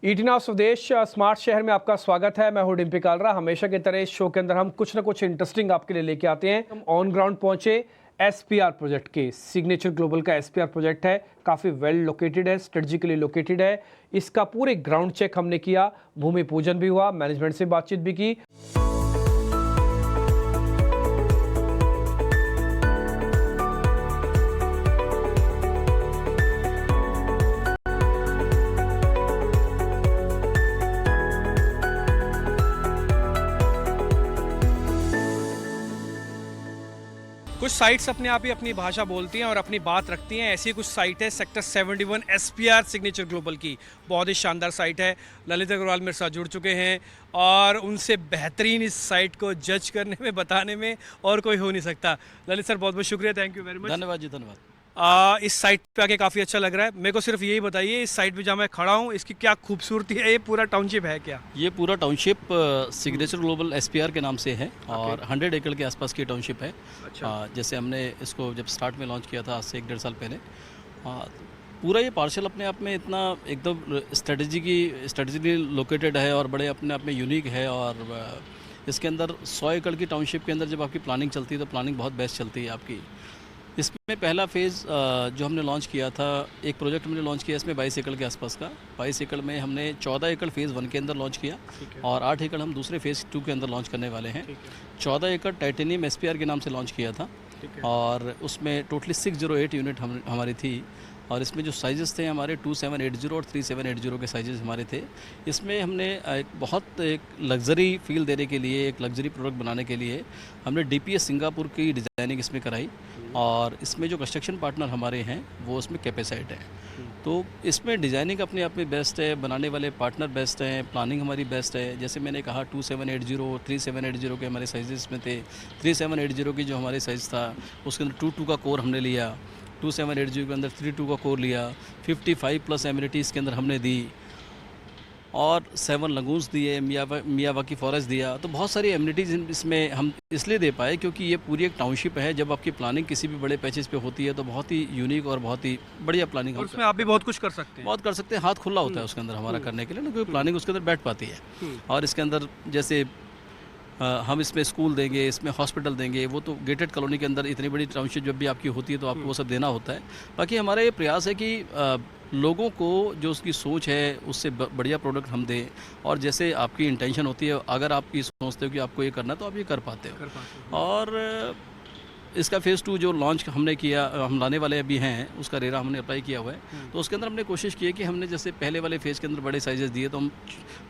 ईटिना स्वदेश स्मार्ट शहर में आपका स्वागत है। मैं हूं डिम्पी कालरा। हमेशा की तरह इस शो के अंदर हम कुछ ना कुछ इंटरेस्टिंग आपके लिए लेके आते हैं। हम ऑन ग्राउंड पहुंचे एसपीआर प्रोजेक्ट के। सिग्नेचर ग्लोबल का एसपीआर प्रोजेक्ट है, काफ़ी वेल लोकेटेड है, स्ट्रेटेजिकली लोकेटेड है। इसका पूरे ग्राउंड चेक हमने किया, भूमि पूजन भी हुआ, मैनेजमेंट से बातचीत भी की। कुछ साइट्स अपने आप ही अपनी भाषा बोलती हैं और अपनी बात रखती हैं। ऐसी कुछ साइट है सेक्टर 71 एसपीआर सिग्नेचर ग्लोबल की। बहुत ही शानदार साइट है। ललित अग्रवाल मेरे साथ जुड़ चुके हैं और उनसे बेहतरीन इस साइट को जज करने में, बताने में और कोई हो नहीं सकता। ललित सर, बहुत बहुत शुक्रिया, थैंक यू वेरी मच। धन्यवाद जी, धन्यवाद। इस साइट पे आके काफ़ी अच्छा लग रहा है। मेरे को सिर्फ यही बताइए, इस साइट पे जहाँ मैं खड़ा हूँ इसकी क्या खूबसूरती है? ये पूरा टाउनशिप है क्या? ये पूरा टाउनशिप सिग्नेचर ग्लोबल एसपीआर के नाम से है और 100 एकड़ के आसपास की टाउनशिप है। जैसे हमने इसको जब स्टार्ट में लॉन्च किया था आज से 1-1.5 साल पहले, पूरा ये पार्शल अपने आप में इतना एकदम स्ट्रेटेजिकली लोकेटेड है और बड़े अपने आप में यूनिक है। और इसके अंदर 100 एकड़ की टाउनशिप के अंदर जब आपकी प्लानिंग चलती है तो प्लानिंग बहुत बेस्ट चलती है आपकी। इसमें पहला फेज़ जो हमने लॉन्च किया था, एक प्रोजेक्ट हमने लॉन्च किया इसमें 22 एकड़ के आसपास का। 22 एकड़ में हमने 14 एकड़ फेज़ 1 के अंदर लॉन्च किया और 8 एकड़ हम दूसरे फेज़ 2 के अंदर लॉन्च करने वाले हैं। 14 एकड़ टाइटेनियम एसपीआर के नाम से लॉन्च किया था और उसमें टोटली 608 यूनिट हमारी थी। और इसमें जो साइजेस थे हमारे 2780 और 3780 के साइजेस हमारे थे। इसमें हमने एक लग्जरी फील देने के लिए, एक लग्जरी प्रोडक्ट बनाने के लिए हमने डीपीएस सिंगापुर की डिज़ाइनिंग इसमें कराई। और इसमें जो कंस्ट्रक्शन पार्टनर हमारे हैं वो इसमें कैपेसाइट है। तो इसमें डिज़ाइनिंग अपने आप में बेस्ट है, बनाने वाले पार्टनर बेस्ट हैं, प्लानिंग हमारी बेस्ट है। जैसे मैंने कहा 2780, 3780 के हमारे साइजेस में थे। 3780 की जो हमारे साइज़ था उसके अंदर 22 का कोर हमने लिया, 2780 के अंदर 32 का कोर लिया, 55+ एमिनिटीज़ के अंदर हमने दी और 7 लगून्स दिए, मियावाकी फॉरेस्ट दिया। तो बहुत सारी एमिनिटीज़ इसमें हम इसलिए दे पाए क्योंकि ये पूरी एक टाउनशिप है। जब आपकी प्लानिंग किसी भी बड़े पैचेस पे होती है तो बहुत ही यूनिक और बहुत ही बढ़िया प्लानिंग और उसमें आप भी बहुत कुछ कर सकते हैं। बहुत कर सकते हैं, हाथ खुला होता है उसके अंदर हमारा करने के लिए ना, क्योंकि प्लानिंग उसके अंदर बैठ पाती है। और इसके अंदर जैसे हम इसमें स्कूल देंगे, इसमें हॉस्पिटल देंगे, वो तो गेटेड कॉलोनी के अंदर इतनी बड़ी टाउनशिप जब भी आपकी होती है तो आपको वो सब देना होता है। बाकी हमारा ये प्रयास है कि लोगों को जो उसकी सोच है उससे बढ़िया प्रोडक्ट हम दें। और जैसे आपकी इंटेंशन होती है, अगर आप ये सोचते हो कि आपको ये करना है तो आप ये कर पाते हो। और इसका फेज़ 2 जो लॉन्च हमने किया, हम लाने वाले अभी हैं, उसका रेरा हमने अप्लाई किया हुआ है। तो उसके अंदर हमने कोशिश की है कि हमने जैसे पहले वाले फेज़ के अंदर बड़े साइजेस दिए तो हम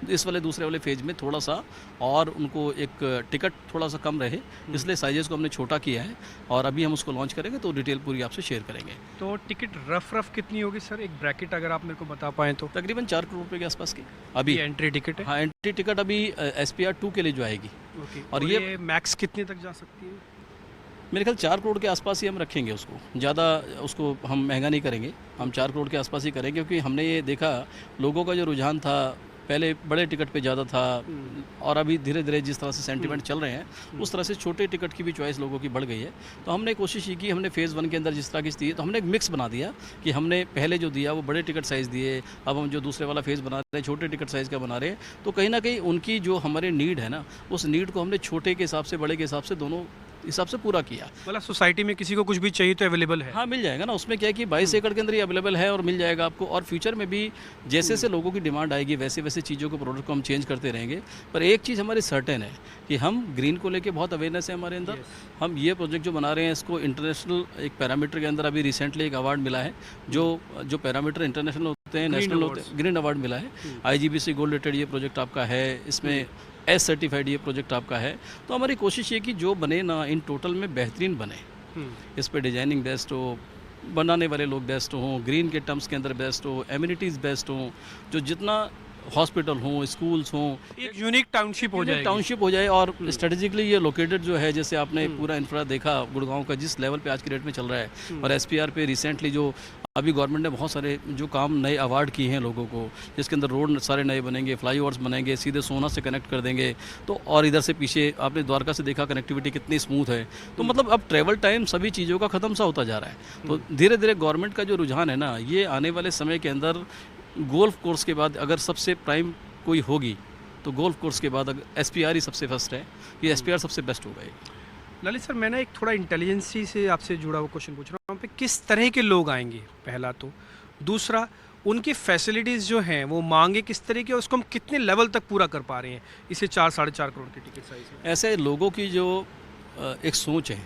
इस वाले दूसरे वाले फेज़ में थोड़ा सा और उनको एक टिकट थोड़ा सा कम रहे, इसलिए साइजेस को हमने छोटा किया है। और अभी हम उसको लॉन्च करेंगे तो डिटेल पूरी आपसे शेयर करेंगे। तो टिकट रफ कितनी होगी सर? एक ब्रैकेट अगर आप मेरे को बता पाएँ तो। तकरीबन 4 करोड़ रुपये के आसपास की अभी एंट्री टिकट है। हाँ, एंट्री टिकट अभी एसपीआर 2 के लिए जो आएगी। और ये मैक्स कितने तक जा सकती है? मेरे ख्याल 4 करोड़ के आसपास ही हम रखेंगे उसको, ज़्यादा उसको हम महंगा नहीं करेंगे। हम 4 करोड़ के आसपास ही करेंगे क्योंकि हमने ये देखा लोगों का जो रुझान था पहले बड़े टिकट पे ज़्यादा था और अभी धीरे धीरे जिस तरह से सेंटीमेंट चल रहे हैं उस तरह से छोटे टिकट की भी चॉइस लोगों की बढ़ गई है। तो हमने कोशिश की, हमने फेज़ 1 के अंदर जिस तरह की थी तो हमने एक मिक्स बना दिया कि हमने पहले जो दिया वो बड़े टिकट साइज़ दिए, अब हम जो दूसरे वाला फेज़ बना रहे हैं छोटे टिकट साइज़ का बना रहे हैं। तो कहीं ना कहीं उनकी जो हमारे नीड है ना, उस नीड को हमने छोटे के हिसाब से बड़े के हिसाब से दोनों हिसाब से पूरा किया। मतलब सोसाइटी में किसी को कुछ भी चाहिए तो अवेलेबल है? हाँ, मिल जाएगा ना। उसमें क्या है कि 22 एकड़ के अंदर ही अवेलेबल है और मिल जाएगा आपको। और फ्यूचर में भी जैसे जैसे लोगों की डिमांड आएगी वैसे वैसे चीज़ों को, प्रोडक्ट को हम चेंज करते रहेंगे। पर एक चीज़ हमारी सर्टेन है कि हम ग्रीन को लेके बहुत अवेयरनेस है हमारे अंदर। हम ये प्रोजेक्ट जो बना रहे हैं इसको इंटरनेशनल एक पैरामीटर के अंदर अभी रिसेंटली एक अवार्ड मिला है। जो पैरामीटर इंटरनेशनल होते हैं, नेशनल होते हैं, ग्रीन अवार्ड मिला है। IGBC गोल्ड रेटेड ये प्रोजेक्ट आपका है, इसमें एस सर्टिफाइड ये प्रोजेक्ट आपका है। तो हमारी कोशिश ये कि जो बने ना इन टोटल में बेहतरीन बने। इस पे डिजाइनिंग बेस्ट हो, बनाने वाले लोग बेस्ट हों, ग्रीन के टर्म्स के अंदर बेस्ट हो, एमिनिटीज़ बेस्ट हों, जो जितना हॉस्पिटल हों, स्कूल्स हों, एक यूनिक टाउनशिप हो जाए। और स्ट्रेटेजिकली ये लोकेटेड जो है, जैसे आपने पूरा इंफ्रा देखा गुड़गांव का जिस लेवल पे आज की डेट में चल रहा है। और एसपीआर पे रिसेंटली जो अभी गवर्नमेंट ने बहुत सारे जो काम नए अवार्ड किए हैं लोगों को, जिसके अंदर रोड सारे नए बनेंगे, फ्लाईओवर्स बनेंगे, सीधे सोना से कनेक्ट कर देंगे। तो और इधर से पीछे आपने द्वारका से देखा कनेक्टिविटी कितनी स्मूथ है। तो मतलब अब ट्रैवल टाइम सभी चीज़ों का ख़त्म सा होता जा रहा है। तो धीरे धीरे गवर्नमेंट का जो रुझान है ना, ये आने वाले समय के अंदर गोल्फ कोर्स के बाद अगर सबसे प्राइम कोई होगी तो गोल्फ कोर्स के बाद एसपीआर ही सबसे फर्स्ट है, ये एसपीआर सबसे बेस्ट होगा ये। ललित सर, मैं ना एक थोड़ा इंटेलिजेंसी से आपसे जुड़ा हुआ क्वेश्चन पूछ रहा हूँ पे, किस तरह के लोग आएंगे पहला तो, दूसरा उनकी फैसिलिटीज़ जो हैं वो मांगे किस तरह की और उसको हम कितने लेवल तक पूरा कर पा रहे हैं इसे 4-4.5 करोड़ की टिकट साइज में। ऐसे लोगों की जो एक सोच है,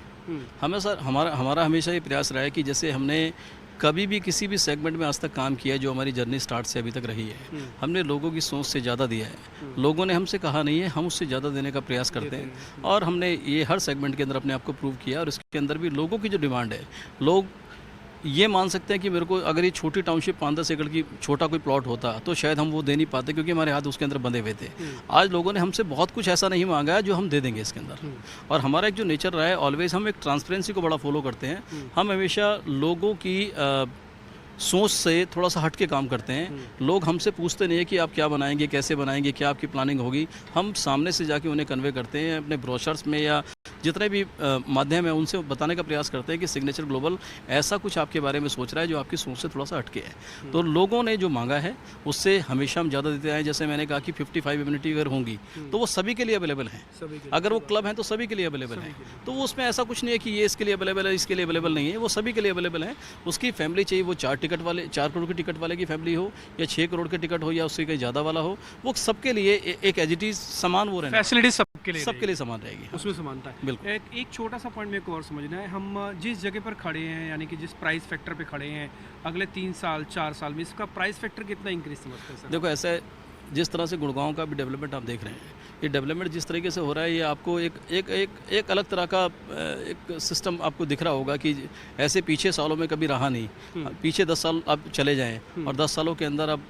हमें सर हमारा हमेशा ये प्रयास रहा है कि जैसे हमने कभी भी किसी भी सेगमेंट में आज तक काम किया है, जो हमारी जर्नी स्टार्ट से अभी तक रही है, हमने लोगों की सोच से ज़्यादा दिया है। लोगों ने हमसे कहा नहीं है, हम उससे ज़्यादा देने का प्रयास करते हैं और हमने ये हर सेगमेंट के अंदर अपने आप को प्रूव किया। और इसके अंदर भी लोगों की जो डिमांड है, लोग ये मान सकते हैं कि मेरे को अगर ये छोटी टाउनशिप 5-10 एकड़ की छोटा कोई प्लॉट होता तो शायद हम वो दे नहीं पाते, क्योंकि हमारे हाथ उसके अंदर बंधे हुए थे। आज लोगों ने हमसे बहुत कुछ ऐसा नहीं मांगा है जो हम दे देंगे इसके अंदर। और हमारा एक जो नेचर रहा है, ऑलवेज हम एक ट्रांसपेरेंसी को बड़ा फॉलो करते हैं। हम हमेशा लोगों की सोच से थोड़ा सा हट के काम करते हैं। लोग हमसे पूछते नहीं है कि आप क्या बनाएंगे, कैसे बनाएंगे, क्या आपकी प्लानिंग होगी। हम सामने से जाके उन्हें कन्वे करते हैं, अपने ब्रोशर्स में या जितने भी माध्यम है उनसे बताने का प्रयास करते हैं कि सिग्नेचर ग्लोबल ऐसा कुछ आपके बारे में सोच रहा है जो आपकी सोच से थोड़ा सा हटके है। तो लोगों ने जो मांगा है उससे हमेशा हम ज़्यादा देते आए। जैसे मैंने कहा कि 55 इम्यूनिटी अगर होंगी तो वो सभी के लिए अवेलेबल हैं। अगर वो क्लब हैं तो सभी के लिए अवेलेबल हैं। तो वो उसमें ऐसा कुछ नहीं है कि ये इसके लिए अवेलेबल है, इसके लिए अवेलेबल नहीं है। वो सभी के लिए अवेलेबल है। उसकी फैमिली चाहिए, वो 4 करोड़ की टिकट वाले की फैमिली हो या 6 करोड़ की टिकट हो या उससे कहीं ज़्यादा वाला हो, वो सबके लिए एक एज इट इज समान वो रहना, फैसिलिटी सबके लिए समान रहेगी। उसमें समानता है। बिल्कुल। एक छोटा सा पॉइंट मेरे को और समझना है, हम जिस जगह पर खड़े हैं, यानी कि जिस प्राइस फैक्टर पे खड़े हैं, अगले 3 साल 4 साल में इसका प्राइस फैक्टर कितना इंक्रीज समझते हैं सर? देखो, ऐसा है, जिस तरह से गुड़गांव का भी डेवलपमेंट आप देख रहे हैं, ये डेवलपमेंट जिस तरीके से हो रहा है, ये आपको एक अलग तरह का एक सिस्टम आपको दिख रहा होगा कि ऐसे पीछे सालों में कभी रहा नहीं। पीछे 10 साल आप चले जाएं और 10 सालों के अंदर आप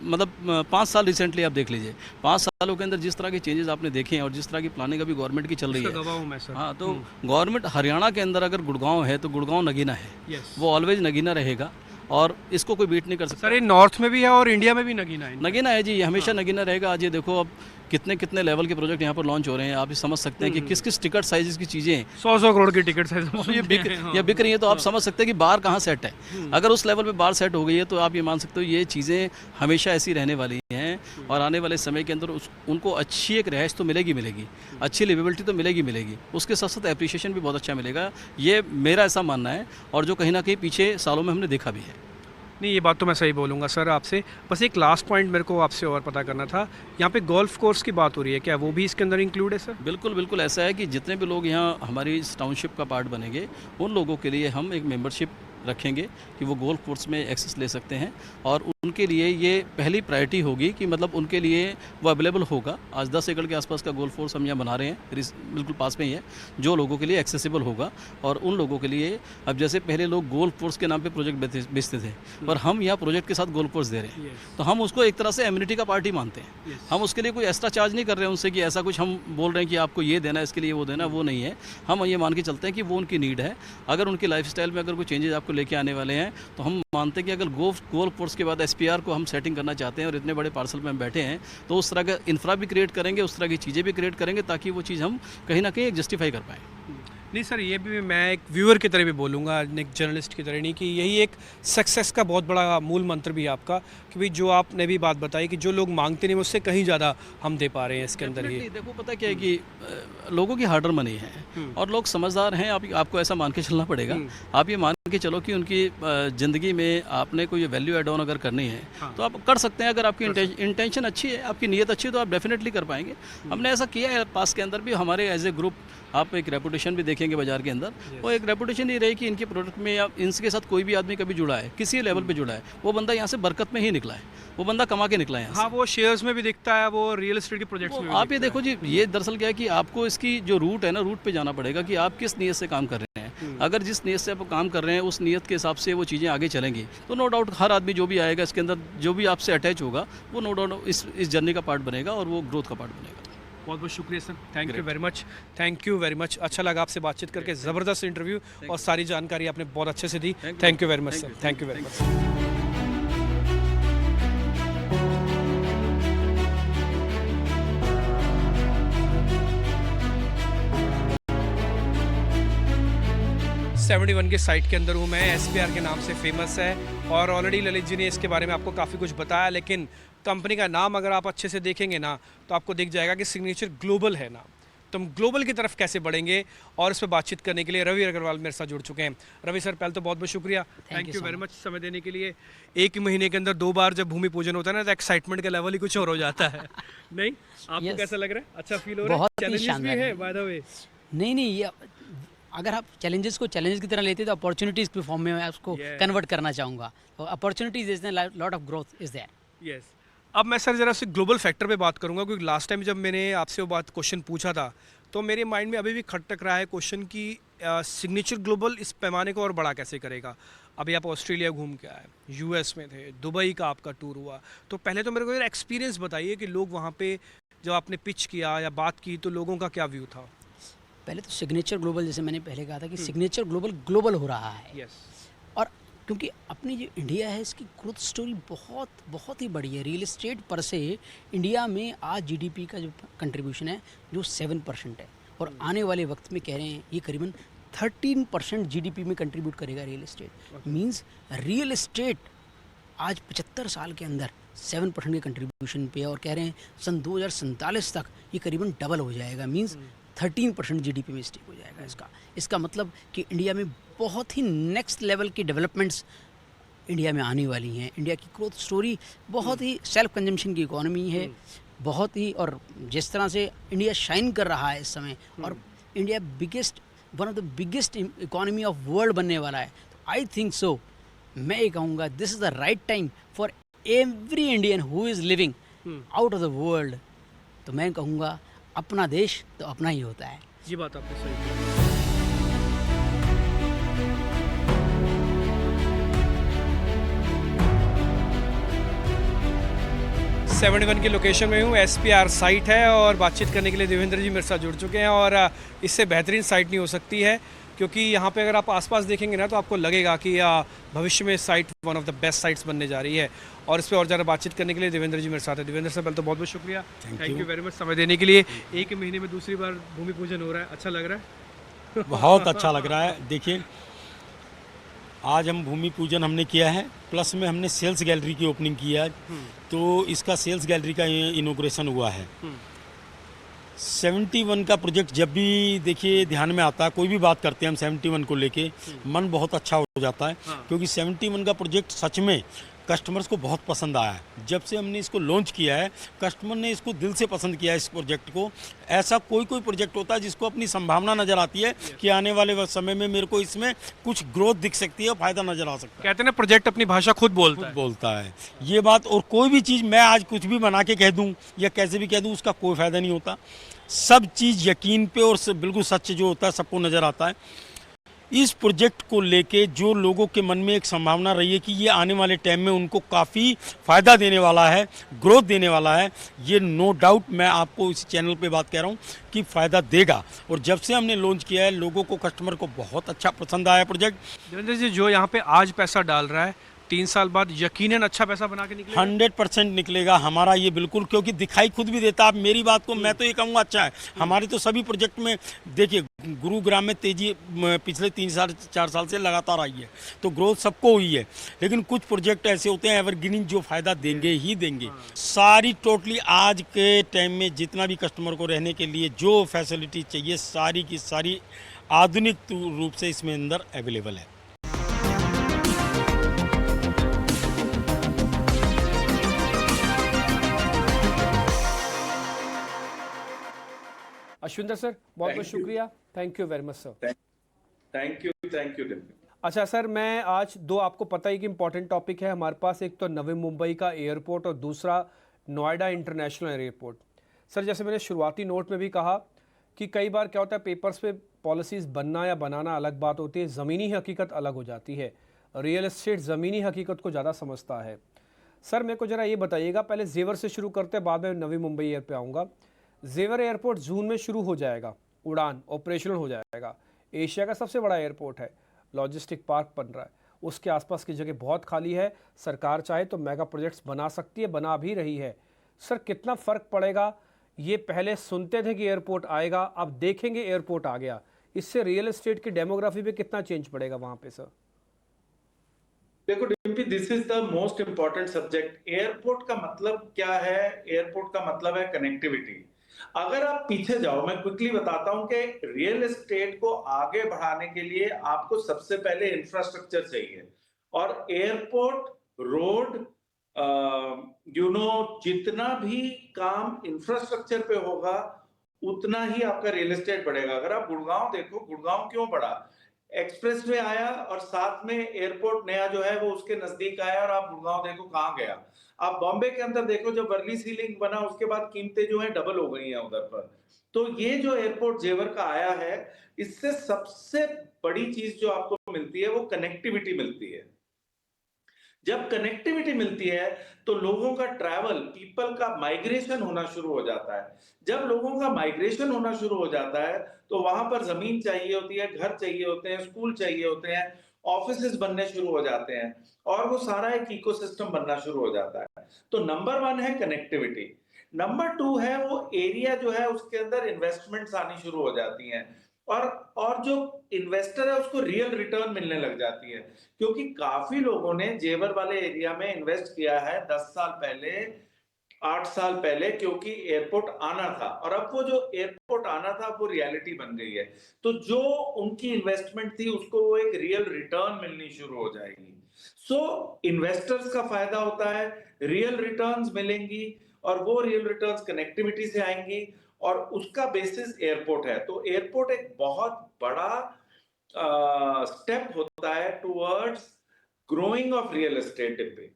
मतलब 5 साल रिसेंटली आप देख लीजिए, 5 सालों के अंदर जिस तरह के चेंजेस आपने देखे हैं और जिस तरह की प्लानिंग अभी गवर्नमेंट की चल रही है। गवाह हूं मैं सर। हाँ, तो गवर्नमेंट हरियाणा के अंदर अगर गुड़गांव है तो गुड़गांव नगीना है, वो ऑलवेज नगीना रहेगा और इसको कोई बीट नहीं कर सकता। सर, ये नॉर्थ में भी है और इंडिया में भी नगीना है। नगीना है जी, ये हमेशा नगीना रहेगा। आज ये देखो, अब कितने कितने लेवल के प्रोजेक्ट यहाँ पर लॉन्च हो रहे हैं। आप ये समझ सकते हैं कि किस किस टिकट साइजेस की चीज़ें हैं। 100 करोड़ की टिकट साइज ये बिक रही है, तो आप समझ सकते हैं कि बाहर कहाँ सेट है। अगर उस लेवल पे बाहर सेट हो गई है तो आप ये मान सकते हो ये चीज़ें हमेशा ऐसी रहने वाली हैं और आने वाले समय के अंदर उनको अच्छी एक रिहाइश तो मिलेगी, अच्छी लिवेबिलिटी तो मिलेगी, उसके साथ साथ एप्रिसिएशन भी बहुत अच्छा मिलेगा। ये मेरा ऐसा मानना है और जो कहीं ना कहीं पीछे सालों में हमने देखा भी है। नहीं, ये बात तो मैं सही बोलूँगा सर आपसे। बस एक लास्ट पॉइंट मेरे को आपसे और पता करना था, यहाँ पे गोल्फ कोर्स की बात हो रही है, क्या वो भी इसके अंदर इंक्लूड है सर? बिल्कुल ऐसा है कि जितने भी लोग यहाँ हमारी इस टाउनशिप का पार्ट बनेंगे, उन लोगों के लिए हम एक मेंबरशिप रखेंगे कि वो गोल्फ कोर्स में एक्सेस ले सकते हैं और उनके लिए ये पहली प्रायोरिटी होगी कि मतलब उनके लिए वो अवेलेबल होगा। आज 10 एकड़ के आसपास का गोल्फ कोर्स हम यहाँ बना रहे हैं, बिल्कुल पास में ही है, जो लोगों के लिए एक्सेसिबल होगा। और उन लोगों के लिए, अब जैसे पहले लोग गोल्फ कोर्स के नाम पे प्रोजेक्ट बेचते थे और हम यहाँ प्रोजेक्ट के साथ गोल्फ कोर्स दे रहे हैं, तो हम उसको एक तरह से एम्यूनिटी का पार्टी मानते हैं। हम उसके लिए कोई एक्स्ट्रा चार्ज नहीं कर रहे हैं उनसे कि ऐसा कुछ हम बोल रहे हैं कि आपको ये देना है, इसके लिए वो देना, वो नहीं है। हम ये मान के चलते हैं कि वो उनकी नीड है। अगर उनकी लाइफस्टाइल में अगर कोई चेंजेस आपको लेके आने वाले हैं तो हम मानते हैं कि अगर गोल्फ कोर्स के बाद एसपीआर को हम सेटिंग करना चाहते हैं और इतने बड़े पार्सल में हम बैठे हैं, तो उस तरह का इंफ्रा भी क्रिएट करेंगे, उस तरह की चीज़ें भी क्रिएट करेंगे ताकि वो चीज़ हम कहीं ना कहीं एक जस्टिफाई कर पाएँ। नहीं सर, ये भी मैं एक व्यूअर की तरह भी बोलूँगा, एक जर्नलिस्ट की तरह नहीं, कि यही एक सक्सेस का बहुत बड़ा मूल मंत्र भी है आपका, कि भाई जो आपने भी बात बताई कि जो लोग मांगते नहीं उससे कहीं ज़्यादा हम दे पा रहे हैं इसके अंदर ही। देखो, पता क्या है कि लोगों की हार्ड अर्न मनी है और लोग समझदार हैं। आपको ऐसा मान के चलना पड़ेगा। आप ये मान के चलो कि उनकी ज़िंदगी में आपने कोई वैल्यू एड ऑन अगर करनी है तो आप कर सकते हैं। अगर आपकी इंटेंशन अच्छी है, आपकी नीयत अच्छी है, तो आप डेफिनेटली कर पाएंगे। हमने ऐसा किया है पास के अंदर भी। हमारे एज ए ग्रुप आप एक रेपुटेशन भी देखेंगे बाजार के अंदर, वो एक रेपुटेशन ही रही कि इनके प्रोडक्ट में या इनके साथ कोई भी आदमी कभी जुड़ा है, किसी लेवल पे जुड़ा है, वो बंदा यहाँ से बरकत में ही निकला है, वो बंदा कमा के निकला है यहाँ से। हाँ, वो शेयर्स में भी दिखता है, वो रियल एस्टेट के प्रोजेक्ट्स में भी आप ये देखो जी, ये दरअसल क्या है कि आपको इसकी जो रूट है ना, रूट पे जाना पड़ेगा कि आप किस नीयत से काम कर रहे हैं। अगर जिस नीयत से आप काम कर रहे हैं उस नीयत के हिसाब से वो चीज़ें आगे चलेंगी तो नो डाउट हर आदमी जो भी आएगा इसके अंदर, जो भी आपसे अटैच होगा, वो नो डाउट इस जर्नी का पार्ट बनेगा और वो ग्रोथ का पार्ट बनेगा। बहुत बहुत शुक्रिया sir, thank you very much. अच्छा लगा आपसे बातचीत करके, ज़बरदस्त इंटरव्यू और सारी जानकारी आपने बहुत अच्छे से दी। Thank you very much sir, thank you very much. 71 के साइट के अंदर हूँ मैं, एसपीआर के नाम से फेमस है और ऑलरेडी ललित जी ने इसके बारे में आपको काफ़ी कुछ बताया, लेकिन कंपनी का नाम अगर आप अच्छे से देखेंगे ना तो आपको दिख जाएगा कि सिग्नेचर ग्लोबल है नाम। तो हम ग्लोबल की तरफ कैसे बढ़ेंगे और इस पर बातचीत करने के लिए रवि अग्रवाल मेरे साथ जुड़ चुके हैं। रवि सर, पहले तो बहुत बहुत शुक्रिया, थैंक यू वेरी मच समय देने के लिए। एक महीने के अंदर 2 बार जब भूमि पूजन होता है ना तो एक्साइटमेंट का लेवल ही कुछ और हो जाता है। नहीं, आपको कैसा लग रहा है? अच्छा फील हो रहा है? बहुत ही चैलेंजेस भी शानदार है है। By the way. नहीं ये अगर आप चैलेंजेस को चैलेंज की तरह लेते तो अपॉर्चुनिटीज के फॉर्म में मैं उसको कन्वर्ट करना चाहूँगा। तो opportunities is there, lot of growth is there. Yes. अब मैं सर ज़रा से ग्लोबल फैक्टर पे बात करूंगा, क्योंकि लास्ट टाइम जब मैंने आपसे वो बात क्वेश्चन पूछा था तो मेरे माइंड में अभी भी खटक रहा है क्वेश्चन कि सिग्नेचर ग्लोबल इस पैमाने को और बड़ा कैसे करेगा। अभी आप ऑस्ट्रेलिया घूम के आए, यूएस में थे, दुबई का आपका टूर हुआ, तो पहले तो मेरे को एक्सपीरियंस बताइए कि लोग वहाँ पे जब आपने पिच किया या बात की तो लोगों का क्या व्यू था? पहले तो सिग्नेचर ग्लोबल, जैसे मैंने पहले कहा था कि सिग्नेचर ग्लोबल हो रहा है। यस। और क्योंकि अपनी जो इंडिया है इसकी ग्रोथ स्टोरी बहुत ही बड़ी है। रियल एस्टेट पर से इंडिया में आज जीडीपी का जो कंट्रीब्यूशन है जो 7% है, और आने वाले वक्त में कह रहे हैं ये करीबन 13% जीडीपी में कंट्रीब्यूट करेगा real estate. Means real estate आज 75 साल के अंदर 7% के कंट्रीब्यूशन पे है, और कह रहे हैं सन 2047 तक ये करीबन डबल हो जाएगा। मींस 13% जीडीपी में स्टेक हो जाएगा। इसका मतलब कि इंडिया में बहुत ही नेक्स्ट लेवल की डेवलपमेंट्स इंडिया में आने वाली हैं। इंडिया की ग्रोथ स्टोरी बहुत ही सेल्फ कंजम्पशन की इकोनॉमी है, बहुत ही, और जिस तरह से इंडिया शाइन कर रहा है इस समय, और India one of the biggest economy of world बनने वाला है। तो आई थिंक सो, मैं ये कहूँगा this is the right time for every Indian who is living out of the world. तो मैं कहूँगा अपना देश तो अपना ही होता है। ये बात आपने सही कही। 71 की लोकेशन में हूँ, एसपीआर साइट है और बातचीत करने के लिए देवेंद्र जी मेरे साथ जुड़ चुके हैं। और इससे बेहतरीन साइट नहीं हो सकती है, क्योंकि यहाँ पे अगर आप आसपास देखेंगे ना तो आपको लगेगा कि भविष्य में site one of the best sites बनने जा रही है। और इस पर और ज़्यादा बातचीत करने के लिए देवेंद्र जी मेरे साथ है। देवेंद्र सर, पहले तो बहुत बहुत शुक्रिया, थैंक यू वेरी मच समय देने के लिए। एक महीने में दूसरी बार भूमि पूजन हो रहा है, अच्छा लग रहा है? बहुत अच्छा लग रहा है। देखिए, आज हम भूमि पूजन हमने किया है, प्लस में हमने सेल्स गैलरी की ओपनिंग की है। तो इसका सेल्स गैलरी का इनॉग्रेशन हुआ है। 71 का प्रोजेक्ट जब भी देखिए ध्यान में आता है, कोई भी बात करते हैं हम 71 को लेके, मन बहुत अच्छा हो जाता है। क्योंकि 71 का प्रोजेक्ट सच में कस्टमर्स को बहुत पसंद आया है। जब से हमने इसको लॉन्च किया है, कस्टमर ने इसको दिल से पसंद किया है इस प्रोजेक्ट को। ऐसा कोई प्रोजेक्ट होता है जिसको अपनी संभावना नज़र आती है कि आने वाले समय में मेरे को इसमें कुछ ग्रोथ दिख सकती है, फायदा नज़र आ सकता है। कहते हैं ना, प्रोजेक्ट अपनी भाषा खुद बोलता है ये बात। और कोई भी चीज़ मैं आज कुछ भी बना के कह दूँ या कैसे भी कह दूँ, उसका कोई फ़ायदा नहीं होता। सब चीज़ यकीन पे और बिल्कुल सच जो होता है सबको नज़र आता है। इस प्रोजेक्ट को लेके जो लोगों के मन में एक संभावना रही है कि ये आने वाले टाइम में उनको काफ़ी फ़ायदा देने वाला है, ग्रोथ देने वाला है, ये नो डाउट मैं आपको इस चैनल पे बात कह रहा हूँ कि फ़ायदा देगा। और जब से हमने लॉन्च किया है, लोगों को, कस्टमर को बहुत अच्छा पसंद आया प्रोजेक्ट। देवेंद्र जी, जो यहाँ पे आज पैसा डाल रहा है 3 साल बाद यकीनन अच्छा पैसा बना के निकलेगा। 100% निकलेगा हमारा ये, बिल्कुल, क्योंकि दिखाई खुद भी देता। आप मेरी बात को, मैं तो ये कहूँगा अच्छा है। हमारे तो सभी प्रोजेक्ट में देखिए, गुरुग्राम में तेजी पिछले 3-4 साल से लगातार आई है, तो ग्रोथ सबको हुई है। लेकिन कुछ प्रोजेक्ट ऐसे होते हैं एवरग्रीन जो फ़ायदा देंगे ही देंगे। सारी टोटली आज के टाइम में जितना भी कस्टमर को रहने के लिए जो फैसिलिटी चाहिए, सारी की सारी आधुनिक रूप से इसमें अंदर अवेलेबल है। अश्विंदर सर, बहुत बहुत शुक्रिया, thank you very much sir. Thank you Dimple. अच्छा सर, मैं आज 2 आपको पता ही कि इंपॉर्टेंट टॉपिक है हमारे पास। एक तो नवी मुंबई का एयरपोर्ट और दूसरा नोएडा इंटरनेशनल एयरपोर्ट। सर, जैसे मैंने शुरुआती नोट में भी कहा कि कई बार क्या होता है, पेपर्स पे पॉलिसीज़ बनना या बनाना अलग बात होती है, ज़मीनी हकीकत अलग हो जाती है। रियल एस्टेट ज़मीनी हकीकत को ज़्यादा समझता है। सर, मेरे को ज़रा ये बताइएगा, पहले जेवर से शुरू करते हैं, बाद में नवी मुंबई एयर पे आऊँगा। जेवर एयरपोर्ट जून में शुरू हो जाएगा, उड़ान ऑपरेशनल हो जाएगा। एशिया का सबसे बड़ा एयरपोर्ट है, लॉजिस्टिक पार्क बन रहा है, उसके आसपास की जगह बहुत खाली है। सरकार चाहे तो मेगा प्रोजेक्ट्स बना सकती है, बना भी रही है। सर, कितना फ़र्क पड़ेगा? ये पहले सुनते थे कि एयरपोर्ट आएगा, अब देखेंगे एयरपोर्ट आ गया। इससे रियल एस्टेट की डेमोग्राफी पे कितना चेंज पड़ेगा वहां पे सर? देखो Dimpy, this is the most important subject. Airport का मतलब क्या है? एयरपोर्ट का मतलब है कनेक्टिविटी। अगर आप पीछे जाओ, मैं क्विकली बताता हूं कि रियल एस्टेट को आगे बढ़ाने के लिए आपको सबसे पहले इंफ्रास्ट्रक्चर चाहिए। और एयरपोर्ट, रोड, जितना भी काम इंफ्रास्ट्रक्चर पे होगा उतना ही आपका रियल एस्टेट बढ़ेगा। अगर आप गुड़गांव देखो, गुड़गांव क्यों बढ़ा? एक्सप्रेसवे आया और साथ में एयरपोर्ट नया जो है वो उसके नजदीक आया, और आप गुड़गांव देखो कहां गया। आप बॉम्बे के अंदर देखो, जब वर्ली सी लिंक बना उसके बाद कीमतें जो है डबल हो गई हैं उधर पर। तो ये जो एयरपोर्ट जेवर का आया है, इससे सबसे बड़ी चीज जो आपको मिलती है वो कनेक्टिविटी मिलती है। जब कनेक्टिविटी मिलती है तो लोगों का ट्रैवल, पीपल का माइग्रेशन होना शुरू हो जाता है। जब लोगों का माइग्रेशन होना शुरू हो जाता है तो वहां पर जमीन चाहिए होती है, घर चाहिए होते हैं, स्कूल चाहिए होते हैं, ऑफिसेज बनने शुरू हो जाते हैं, और वो सारा एक इकोसिस्टम बनना शुरू हो जाता है। तो नंबर 1 है कनेक्टिविटी। नंबर 2 है वो एरिया जो है उसके अंदर इन्वेस्टमेंट्स आनी शुरू हो जाती हैं, और जो इन्वेस्टर है उसको रियल रिटर्न मिलने लग जाती है। क्योंकि काफी लोगों ने जेवर वाले एरिया में इन्वेस्ट किया है 10 साल पहले, 8 साल पहले, क्योंकि एयरपोर्ट आना था, और अब वो जो एयरपोर्ट आना था वो रियलिटी बन गई है। तो जो उनकी इन्वेस्टमेंट थी उसको वो एक रियल रिटर्न मिलनी शुरू हो जाएगी। सो इन्वेस्टर्स का फायदा होता है, रियल रिटर्न्स मिलेंगी, और वो रियल रिटर्न्स कनेक्टिविटी से आएंगी, और उसका बेसिस एयरपोर्ट है। तो एयरपोर्ट एक बहुत बड़ा स्टेप होता है towards growing of real estate पे।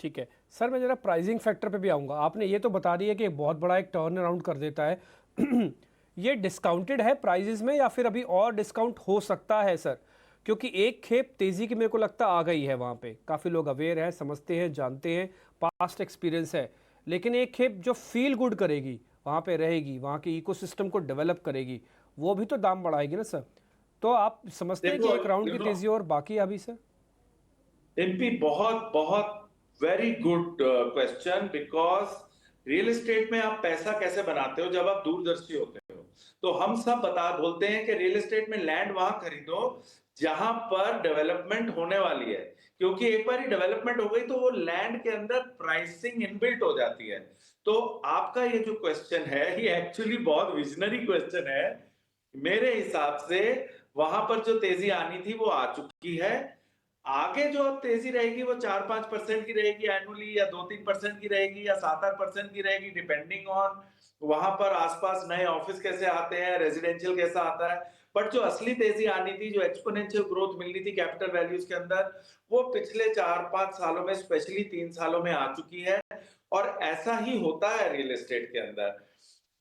ठीक है सर, मैं जरा प्राइसिंग फैक्टर पे भी आऊँगा। आपने ये तो बता दिया कि बहुत बड़ा एक टर्न अराउंड कर देता है ये डिस्काउंटेड है प्राइजेस में, या फिर अभी और डिस्काउंट हो सकता है सर? क्योंकि एक खेप तेज़ी की मेरे को लगता आ गई है वहाँ पे, काफ़ी लोग अवेयर हैं, समझते हैं, जानते हैं, पास्ट एक्सपीरियंस है। लेकिन एक खेप जो फील गुड करेगी, वहाँ पे रहेगी, वहाँ के इकोसिस्टम को डेवलप करेगी, वो भी तो दाम बढ़ाएगी ना सर। तो आप समझते हैं कि देखो एक राउंड की तेज़ी और बाकी अभी सर? एमपी, बहुत बहुत very good question. Because real estate में आप पैसा कैसे बनाते हो? जब आप दूरदर्शी होते हो। तो हम सब बोलते हैं कि रियल एस्टेट में लैंड वहां खरीदो जहां पर डेवलपमेंट होने वाली है, क्योंकि एक बार डेवलपमेंट हो गई तो वो लैंड के अंदर प्राइसिंग इनबिल्ट हो जाती है। तो आपका ये जो क्वेश्चन है ये एक्चुअली बहुत विजनरी क्वेश्चन है। मेरे हिसाब से वहां पर जो तेजी आनी थी वो आ चुकी है। आगे जो अब तेजी रहेगी वो 4-5% की रहेगी एनुअली, या 2-3% की रहेगी, या 7-8% की रहेगी, डिपेंडिंग ऑन वहां पर आसपास नए ऑफिस कैसे आते हैं, रेजिडेंशियल कैसा आता है। बट जो असली तेजी आनी थी, जो एक्सपोनेंशियल ग्रोथ मिलनी थी कैपिटल वैल्यूज के अंदर, वो पिछले 4-5 सालों में, स्पेशली 3 सालों में आ चुकी है। और ऐसा ही होता है रियल एस्टेट के अंदर।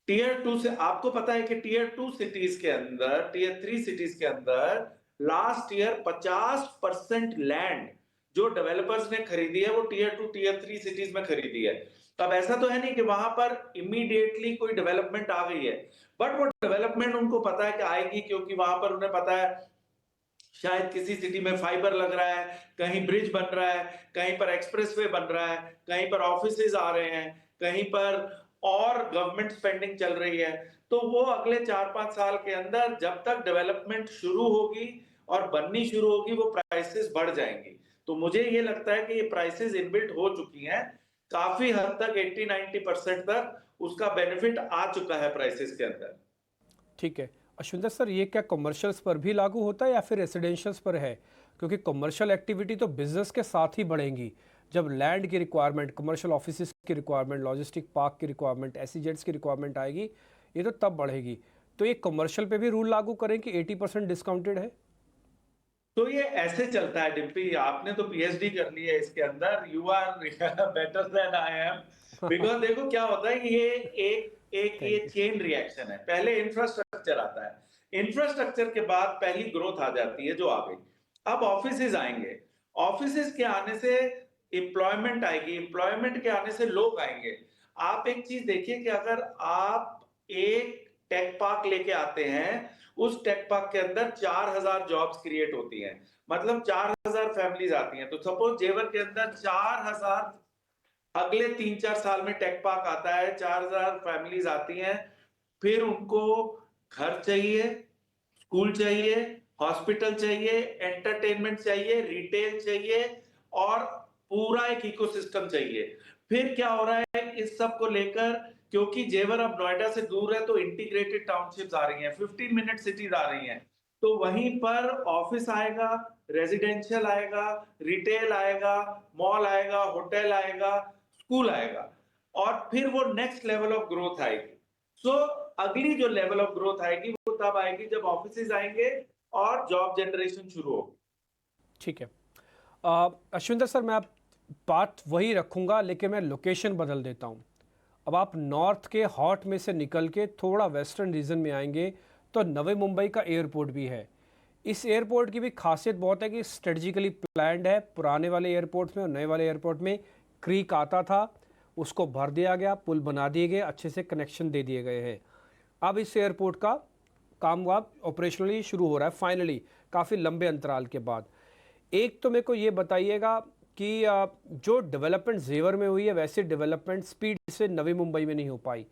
टीयर 2 से आपको पता है कि टीयर 2 सिटीज के अंदर, टीयर 3 सिटीज के अंदर लास्ट ईयर 50% लैंड जो डेवलपर्स ने खरीदी है वो टीयर 2 टीयर 3 सिटीज में खरीदी है। तब ऐसा तो है नहीं कि वहां पर इमीडिएटली कोई डेवलपमेंट आ गई है, बट वो डेवलपमेंट उनको पता है कि आएगी, क्योंकि वहां पर उन्हें पता है शायद किसी सिटी में फाइबर लग रहा है, कहीं ब्रिज बन रहा है, कहीं पर एक्सप्रेसवे बन रहा है, कहीं पर ऑफिसेज आ रहे हैं, कहीं पर और गवर्नमेंट स्पेंडिंग चल रही है। तो वो अगले 4-5 साल के अंदर जब तक डेवलपमेंट शुरू होगी और बननी शुरू होगी वो प्राइसेस बढ़ जाएंगी। तो मुझे ये लगता है कि ये प्राइसेस इनबिल्ट हो चुकी हैं, काफी हद तक 80-90% तक उसका बेनिफिट आ चुका है प्राइसेस के अंदर। ठीक है अश्विंदर सर, ये क्या कमर्शियल्स पर भी लागू होता है या फिर रेसिडेंशियल्स पर है? क्योंकि कमर्शियल एक्टिविटी तो बिजनेस के साथ ही बढ़ेंगी। जब लैंड की रिक्वायरमेंट, कमर्शियल ऑफिस की रिक्वायरमेंट, लॉजिस्टिक पार्क की रिक्वायरमेंट, एसईजेड्स की रिक्वायरमेंट आएगी, ये तो तब बढ़ेगी। तो ये कमर्शियल पे भी रूल लागू करें कि 80% डिस्काउंटेड है? तो ये ऐसे चलता है डिम्पी, आपने तो पीएचडी कर ली है इसके अंदर, you are better than I am. Because देखो क्या होता है, ये एक एक ये थैंक यू। चेन रिएक्शन है। पहले इंफ्रास्ट्रक्चर आता है, इंफ्रास्ट्रक्चर के बाद पहली ग्रोथ आ जाती है जो आ गई। अब ऑफिसेज आएंगे, ऑफिसेज के आने से एम्प्लॉयमेंट आएगी, एम्प्लॉयमेंट के आने से लोग आएंगे। आप एक चीज देखिए कि अगर आप एक टेक पार्क लेके आते हैं, उस टेक पार्क के अंदर 4000 जॉब्स क्रिएट होती हैं, मतलब 4000 फैमिलीज आती हैं। तो सपोज जेवर के अंदर 4000 अगले 3-4 साल में टेक पार्क आता है, 4000 फैमिलीज आती हैं, फिर उनको घर चाहिए, स्कूल चाहिए, हॉस्पिटल चाहिए, एंटरटेनमेंट चाहिए, रिटेल चाहिए और पूरा एक इकोसिस्टम चाहिए। फिर क्या हो रहा है इस सब को लेकर, क्योंकि जेवर अब नोएडा से दूर है तो इंटीग्रेटेड टाउनशिप्स आ रही हैं, 15 मिनट सिटीज आ रही हैं, तो वहीं पर ऑफिस आएगा, रेजिडेंशियल आएगा, रिटेल आएगा, मॉल आएगा, होटल आएगा, स्कूल आएगा और फिर वो नेक्स्ट लेवल ऑफ ग्रोथ आएगी। सो अगली जो लेवल ऑफ ग्रोथ आएगी वो तब आएगी जब ऑफिसेज आएंगे और जॉब जनरेशन शुरू होगी। ठीक है। अश्विंदर सर, मैं आप बात वही रखूंगा लेकिन मैं लोकेशन बदल देता हूं। अब आप नॉर्थ के हॉट में से निकल के थोड़ा वेस्टर्न रीजन में आएंगे तो नवी मुंबई का एयरपोर्ट भी है। इस एयरपोर्ट की भी खासियत बहुत है कि स्ट्रेटजिकली प्लान्ड है। पुराने वाले एयरपोर्ट में और नए वाले एयरपोर्ट में क्रीक आता था, उसको भर दिया गया, पुल बना दिए गए, अच्छे से कनेक्शन दे दिए गए हैं। अब इस एयरपोर्ट का काम ऑपरेशनली शुरू हो रहा है फाइनली, काफ़ी लंबे अंतराल के बाद। एक तो मेरे को ये बताइएगा कि जो डेवलपमेंट जेवर में हुई है वैसे डेवलपमेंट स्पीड से नवी मुंबई में नहीं हो पाई।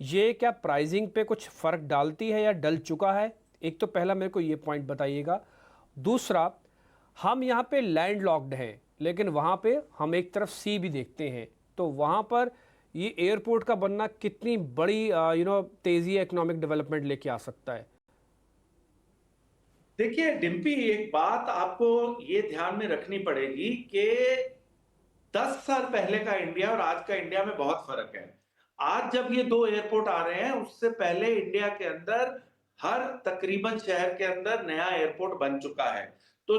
ये क्या प्राइसिंग पे कुछ फ़र्क डालती है या डल चुका है? एक तो पहला मेरे को ये पॉइंट बताइएगा। दूसरा, हम यहाँ पे लैंड लॉक्ड हैं लेकिन वहाँ पे हम एक तरफ सी भी देखते हैं, तो वहाँ पर ये एयरपोर्ट का बनना कितनी बड़ी तेज़ी इकोनॉमिक डेवलपमेंट लेके आ सकता है? देखिए डिम्पी, एक बात आपको ये ध्यान में रखनी पड़ेगी कि 10 साल पहले का इंडिया और आज का इंडिया में बहुत फर्क है। आज जब ये दो एयरपोर्ट आ रहे हैं, उससे पहले इंडिया के अंदर हर तकरीबन शहर के अंदर नया एयरपोर्ट बन चुका है। तो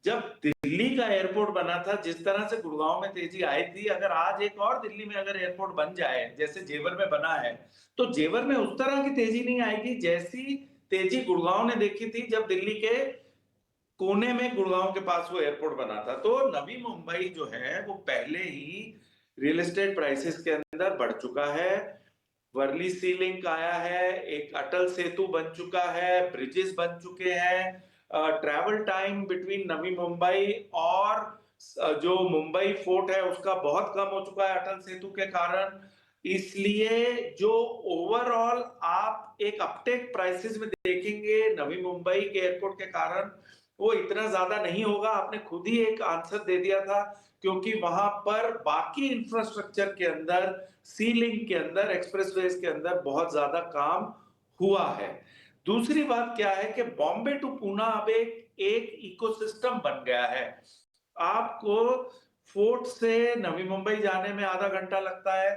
जब दिल्ली का एयरपोर्ट बना था, जिस तरह से गुड़गांव में तेजी आई थी, अगर आज एक और दिल्ली में अगर एयरपोर्ट बन जाए जैसे जेवर में बना है, तो जेवर में उस तरह की तेजी नहीं आएगी जैसी तेजी गुड़गांव ने देखी थी जब दिल्ली के कोने में गुड़गांव के पास वो एयरपोर्ट बना था। तो नवी मुंबई जो है वो पहले ही रियल एस्टेट प्राइसेस के अंदर बढ़ चुका है। वर्ली सी लिंक आया है, एक अटल सेतु बन चुका है, ब्रिजेस बन चुके हैं, travel time between Navi Mumbai और जो मुंबई फोर्ट है उसका बहुत कम हो चुका है अटल सेतु के कारण। इसलिए जो ओवरऑल आप एक अपटेक प्राइसेस में देखेंगे नवी मुंबई के एयरपोर्ट के कारण, वो इतना ज्यादा नहीं होगा। आपने खुद ही एक आंसर दे दिया था, क्योंकि वहां पर बाकी इंफ्रास्ट्रक्चर के अंदर, सी लिंक के अंदर, एक्सप्रेसवेज के अंदर बहुत ज्यादा काम हुआ है। दूसरी बात क्या है कि बॉम्बे टू पूना अब एक इकोसिस्टम बन गया है। आपको फोर्ट से नवी मुंबई जाने में आधा घंटा लगता है,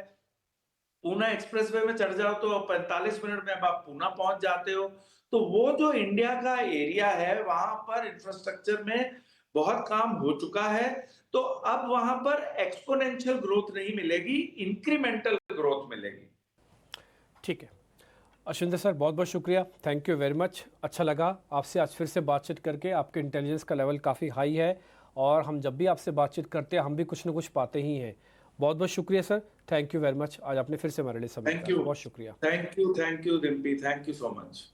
पूना एक्सप्रेसवे में चढ़ जाओ तो 45 मिनट में अब आप पूना पहुंच जाते हो। तो वो जो इंडिया का एरिया है वहां पर इंफ्रास्ट्रक्चर में बहुत काम हो चुका है। तो अब वहां पर एक्सपोनेंशियल ग्रोथ नहीं मिलेगी, इंक्रीमेंटल ग्रोथ मिलेगी। ठीक है अश्विंदर सर, बहुत बहुत शुक्रिया, थैंक यू वेरी मच। अच्छा लगा आपसे आज फिर से बातचीत करके। आपके इंटेलिजेंस का लेवल काफ़ी हाई है और हम जब भी आपसे बातचीत करते हैं हम भी कुछ ना कुछ पाते ही हैं। बहुत बहुत शुक्रिया sir, thank you very much. आज आपने फिर से हमारे लिए समय दिया, बहुत शुक्रिया। Thank you Dimpy, thank you so much.